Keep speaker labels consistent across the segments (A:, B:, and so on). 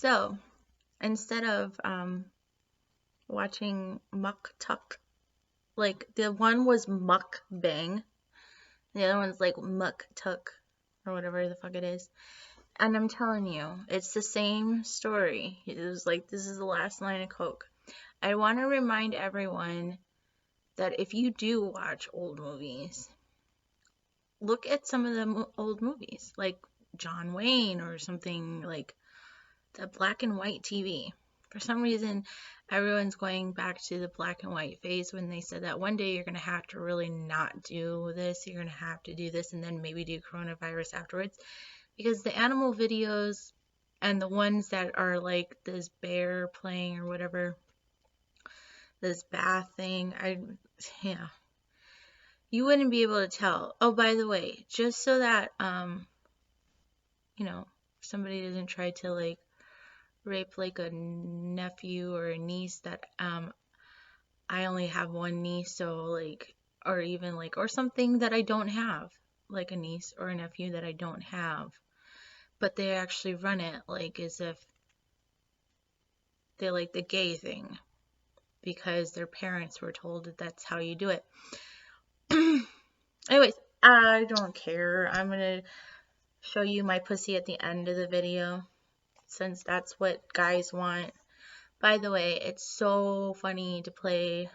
A: So instead of watching Muk Tuk, like the one was Mukbang, the other one's like Muk Tuk or whatever the fuck it is. And I'm telling you, it's the same story. It was like, this is the last line of Coke. I want to remind everyone that if you do watch old movies, look at some of the old movies, like John Wayne or something, like the black and white TV. For some reason, everyone's going back to the black and white phase when they said that one day you're going to have to really not do this, you're going to have to do this, and then maybe do coronavirus afterwards. Because the animal videos and the ones that are like this bear playing or whatever, this bath thing, yeah, you wouldn't be able to tell. Oh, by the way, just so that, somebody doesn't try to like rape like a nephew or a niece that, I only have one niece, so like, or even like, or something that I don't have, like a niece or a nephew that I don't have, but they actually run it like as if they like the gay thing because their parents were told that that's how you do it. Anyways, I don't care. I'm gonna show you my pussy at the end of the video since that's what guys want. By the way, it's so funny to play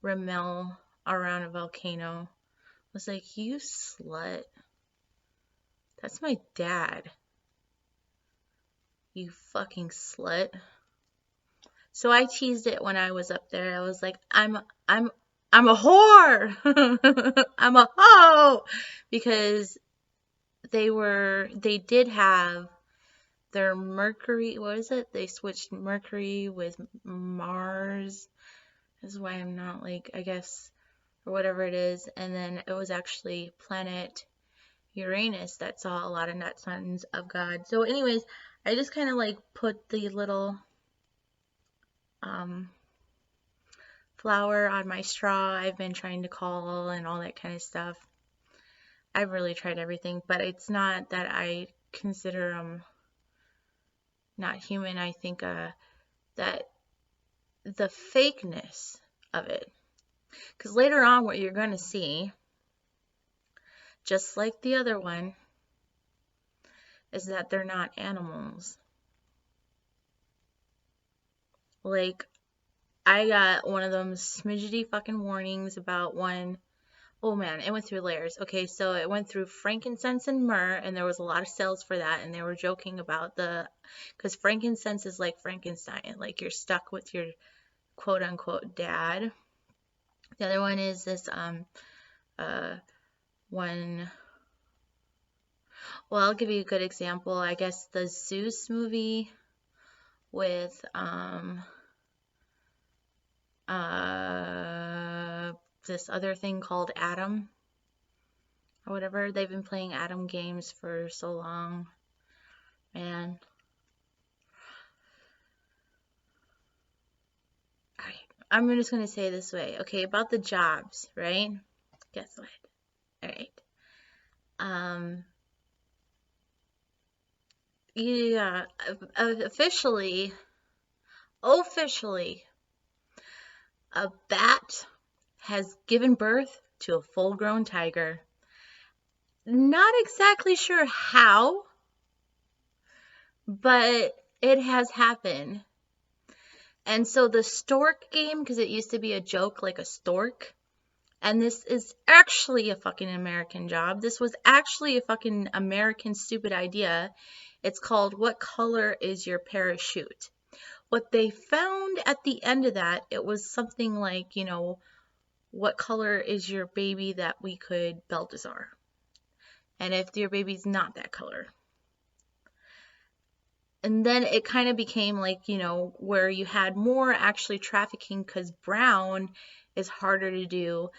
A: Ramel around a volcano. I was like, you slut. That's my dad. You fucking slut. So I teased it when I was up there. I was like, I'm a whore. I'm a hoe. Because they did have their Mercury, what is it? They switched Mercury with Mars. This is why I'm not like, I guess, or whatever it is. And then it was actually planet Uranus that saw a lot of nut sons of God. So anyways, I just kind of like put the little flower on my straw. I've been trying to call and all that kind of stuff. I've really tried everything, but it's not that I consider them not human. I think that the fakeness of it, because later on what you're going to see, just like the other one, is that they're not animals. Like, I got one of them smidgety fucking warnings about one. Oh man, it went through layers. Okay, so it went through frankincense and myrrh, and there was a lot of sales for that, and they were joking about because frankincense is like Frankenstein, like you're stuck with your quote unquote dad. The other one is this, one, well, I'll give you a good example. I guess the Zeus movie with, this other thing called Adam or whatever. They've been playing Adam games for so long, man. Alright, I'm just gonna say it this way. Okay, about the jobs, right? Guess what? Alright. Yeah, officially, a bat has given birth to a full-grown tiger. Not exactly sure how, but it has happened. And so the stork game, because it used to be a joke like a stork, and this is actually a fucking American job. This was actually a fucking American stupid idea. It's called What Color is Your Parachute? What they found at the end of that, it was something like, what color is your baby that we could Balthazar? And if your baby's not that color. And then it kind of became like, where you had more actually trafficking because brown is harder to do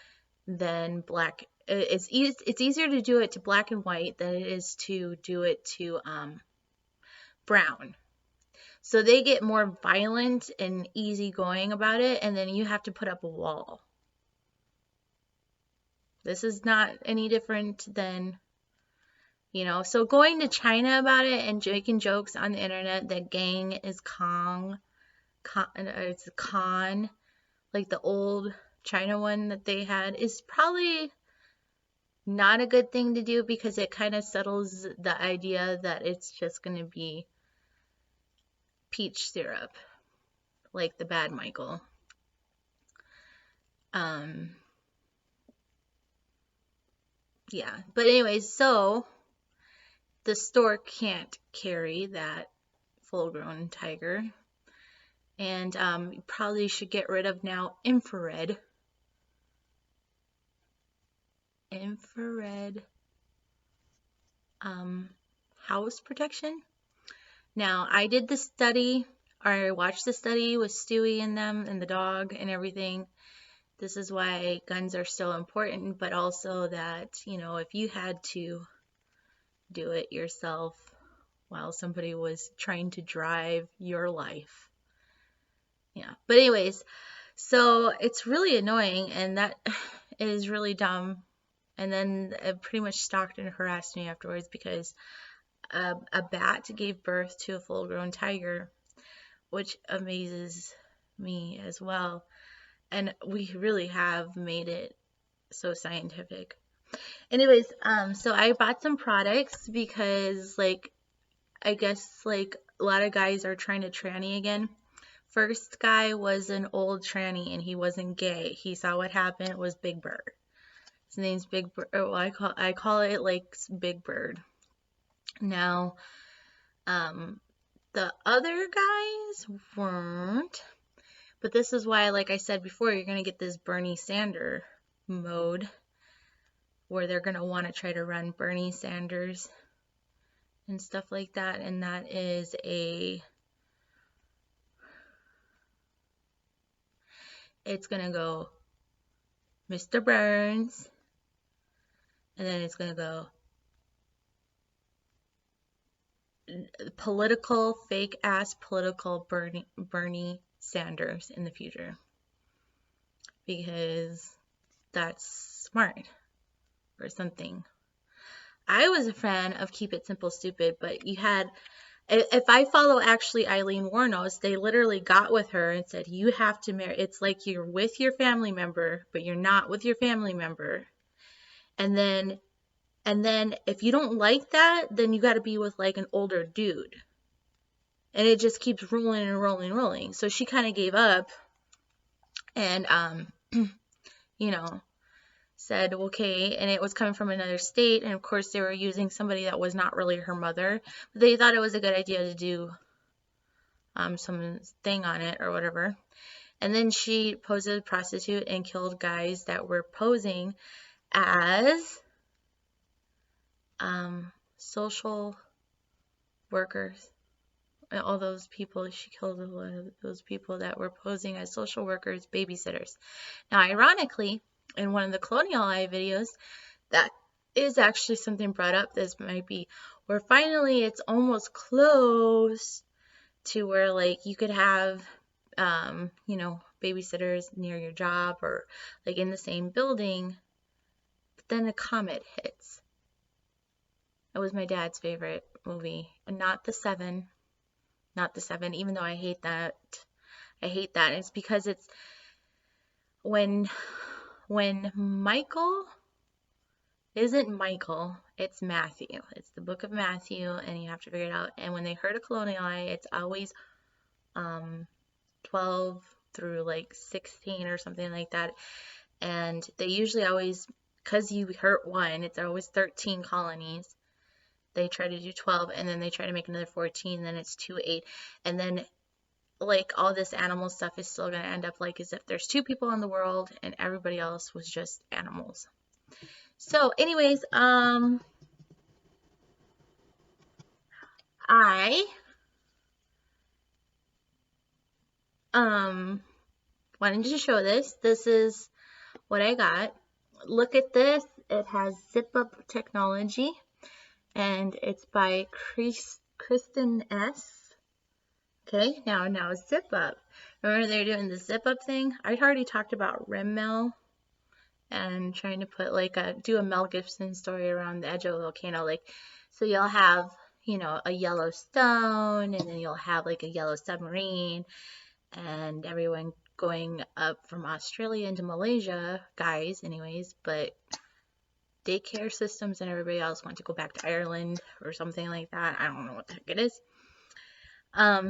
A: than black. It's easier to do it to black and white than it is to do it to brown. So they get more violent and easygoing about it, and then you have to put up a wall. This is not any different than, So going to China about it and making jokes on the internet that gang is it's Khan, like the old China one that they had, is probably not a good thing to do because it kind of settles the idea that it's just going to be peach syrup, like the bad Michael. Yeah, but anyways, so the store can't carry that full-grown tiger, and you probably should get rid of now infrared house protection. Now, I did the study, or I watched the study with Stewie and them and the dog and everything. This is why guns are still important, but also that, if you had to do it yourself while somebody was trying to drive your life. Yeah. But anyways, so it's really annoying, and that is really dumb. And then it pretty much stalked and harassed me afterwards because a bat gave birth to a full-grown tiger, which amazes me as well. And we really have made it so scientific. Anyways, so I bought some products because, I guess, a lot of guys are trying to tranny again. First guy was an old tranny, and he wasn't gay. He saw what happened. It was Big Bird. His name's Big Bird. Oh, I call it, Big Bird. Now, the other guys weren't. But this is why, like I said before, you're going to get this Bernie Sanders mode where they're going to want to try to run Bernie Sanders and stuff like that. And that is it's going to go Mr. Burns, and then it's going to go fake ass political Bernie Sanders in the future, because that's smart or something. I was a fan of Keep It Simple Stupid, but if I follow actually Eileen Wuornos, they literally got with her and said, you have to marry. It's like you're with your family member, but you're not with your family member. And then if you don't like that, then you got to be with an older dude. And it just keeps rolling and rolling and rolling. So she kind of gave up and, said, okay. And it was coming from another state. And of course, they were using somebody that was not really her mother. But they thought it was a good idea to do some thing on it or whatever. And then she posed as a prostitute and killed guys that were posing as social workers. All those people, she killed a lot of those people that were posing as social workers, babysitters. Now, ironically, in one of the Colonial Eye videos, that is actually something brought up. This might be where finally it's almost close to where you could have, babysitters near your job or in the same building. But then a comet hits. It was my dad's favorite movie, and not the Seven, even though I hate that. It's because it's when Michael isn't Michael, it's Matthew. It's the book of Matthew, and you have to figure it out. And when they heard a Colonial Eye, it's always 12 through 16 or something like that. And they usually always, because you hurt one, it's always 13 colonies. They try to do 12, and then they try to make another 14, then it's 2-8. And then, all this animal stuff is still going to end up as if there's 2 people in the world, and everybody else was just animals. So, anyways, I wanted to show this. This is what I got. Look at this. It has zip-up technology. And it's by Kristen S. Okay, now zip up. Remember they're doing the zip up thing? I already talked about rim Mel and trying to put do a Mel Gibson story around the edge of a volcano. So you'll have, you know, a Yellowstone, and then you'll have like a yellow submarine, and everyone going up from Australia into Malaysia, guys, anyways, but daycare systems and everybody else want to go back to Ireland or something like that. I don't know what the heck it is. I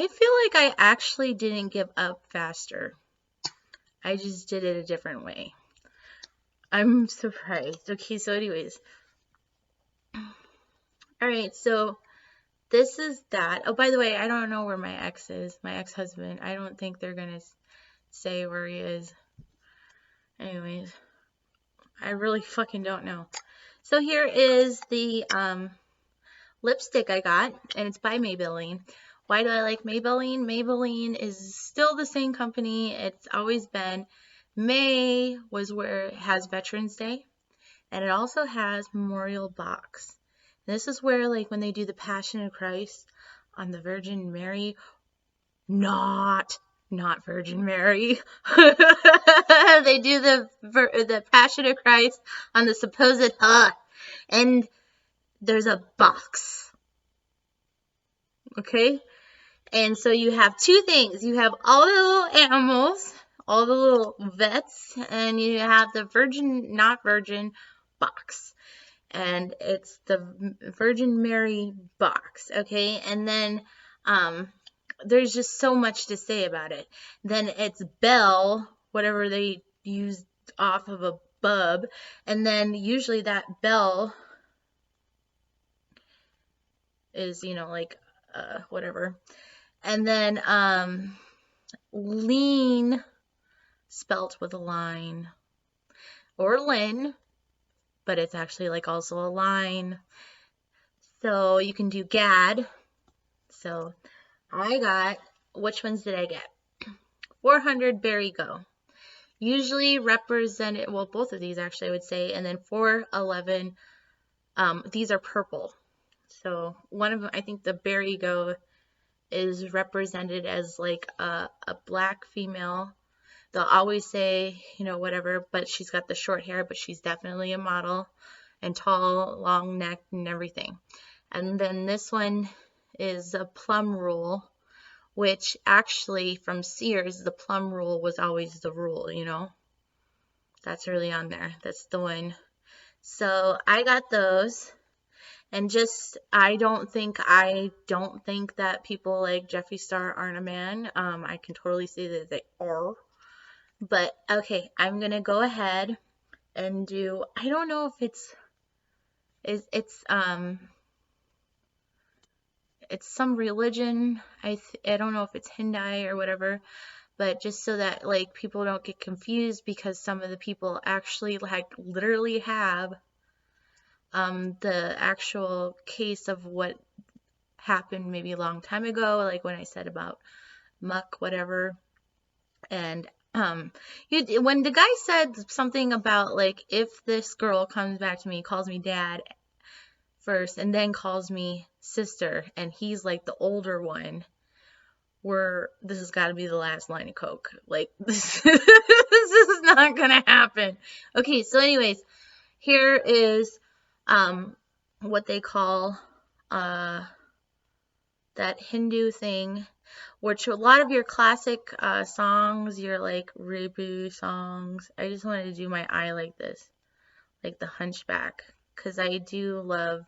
A: feel like I actually didn't give up faster. I just did it a different way. I'm surprised. Okay, so anyways. Alright, so this is that. Oh, by the way, I don't know where my ex is. My ex-husband. I don't think they're gonna say where he is. Anyways. I really fucking don't know. So here is the lipstick I got, and it's by Maybelline. Why do I like Maybelline? Maybelline is still the same company. It's always been. May was where it has Veterans Day, and it also has Memorial Box. This is where, like, when they do the Passion of Christ on the Virgin Mary, not Virgin Mary. They do the Passion of Christ on the supposed and there's a box. Okay? And so you have two things. You have all the little animals, all the little vets, and you have the Virgin, not Virgin box. And it's the Virgin Mary box. Okay? And then, there's just so much to say about it. Then it's Belle, whatever they use off of a bub, and then usually that Belle is, you know, like whatever. And then lean, spelt with a line, or Lynn, but it's actually like also a line. So you can do Gad. So I got, which ones did I get? 400 Berry Go. Usually represented, well, both of these actually I would say, and then 411, these are purple. So one of them, I think the Berry Go is represented as like a black female. They'll always say, you know, whatever, but she's got the short hair, but she's definitely a model, and tall, long neck and everything. And then this one is a plum rule, which actually from Sears, the plum rule was always the rule, you know. That's really on there. That's the one. So I got those. And just, I don't think that people like Jeffree Star aren't a man. I can totally see that they are. But, okay, I'm going to go ahead and do, I don't know if it's some religion. I don't know if it's Hindi or whatever. But just so that, like, people don't get confused, because some of the people actually, like, literally have the actual case of what happened maybe a long time ago, like when I said about muck, whatever. And when the guy said something about, like, if this girl comes back to me, calls me dad first, and then calls me sister, and he's like the older one, this has got to be the last line of coke. Like, this is not gonna happen. Okay, so anyways, here is what they call that Hindu thing, which a lot of your classic songs, your like Rebu songs. I just wanted to do my eye like this, like the Hunchback, because I do love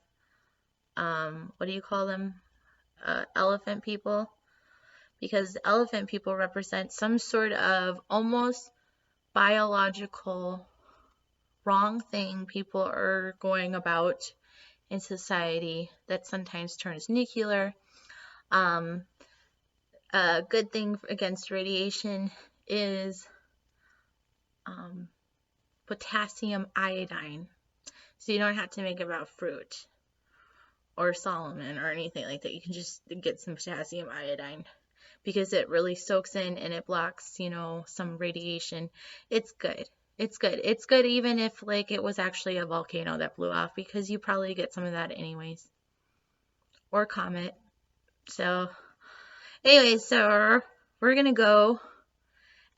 A: what do you call them? Elephant people, because elephant people represent some sort of almost biological wrong thing people are going about in society that sometimes turns nuclear. A good thing against radiation is potassium iodine. So you don't have to make it about fruit or Solomon or anything like that. You can just get some potassium iodine, because it really soaks in and it blocks, you know, some radiation. It's good. It's good. It's good even if, like, it was actually a volcano that blew off, because you probably get some of that anyways. Or comet. So, anyways, so we're going to go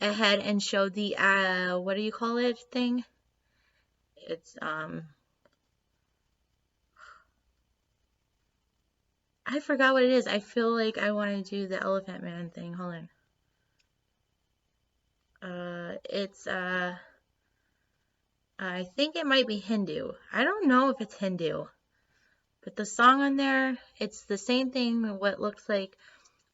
A: ahead and show the, what do you call it thing? It's, I forgot what it is. I feel like I want to do the Elephant Man thing. Hold on. It's I think it might be Hindu. I don't know if it's Hindu, but the song on there, it's the same thing. What looks like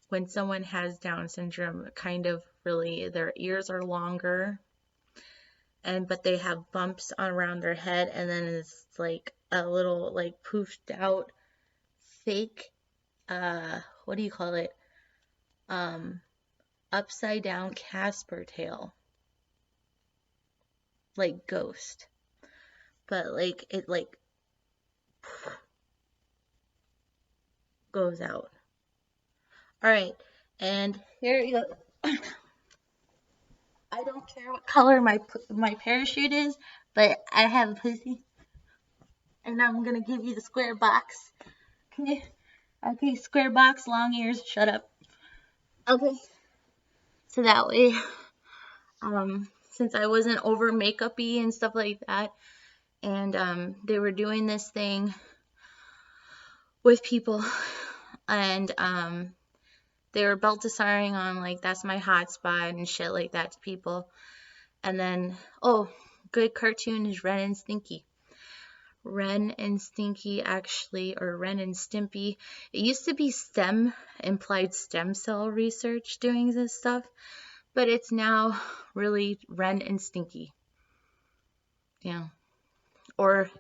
A: when someone has Down syndrome, kind of really, their ears are longer, but they have bumps around their head, and then it's like a little like poofed out fake, what do you call it? Um, Upside down Casper tail, like ghost, but like it like goes out. All right, and here you go. I don't care what color my parachute is, but I have a pussy, and I'm gonna give you the square box. Can you? Okay, square box, long ears. Shut up. Okay, so that way, since I wasn't over makeup-y and stuff like that, and they were doing this thing with people, and they were belt desiring on like that's my hot spot and shit like that to people. And then, oh, good cartoon is Ren and Stinky. Ren and Stinky actually, or Ren and Stimpy. It used to be STEM, implied stem cell research doing this stuff, but it's now really Ren and Stinky. Yeah. Or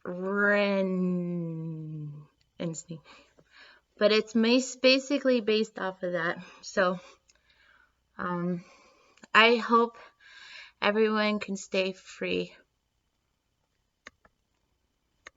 A: Ren and Stinky. But it's basically based off of that. So, I hope everyone can stay free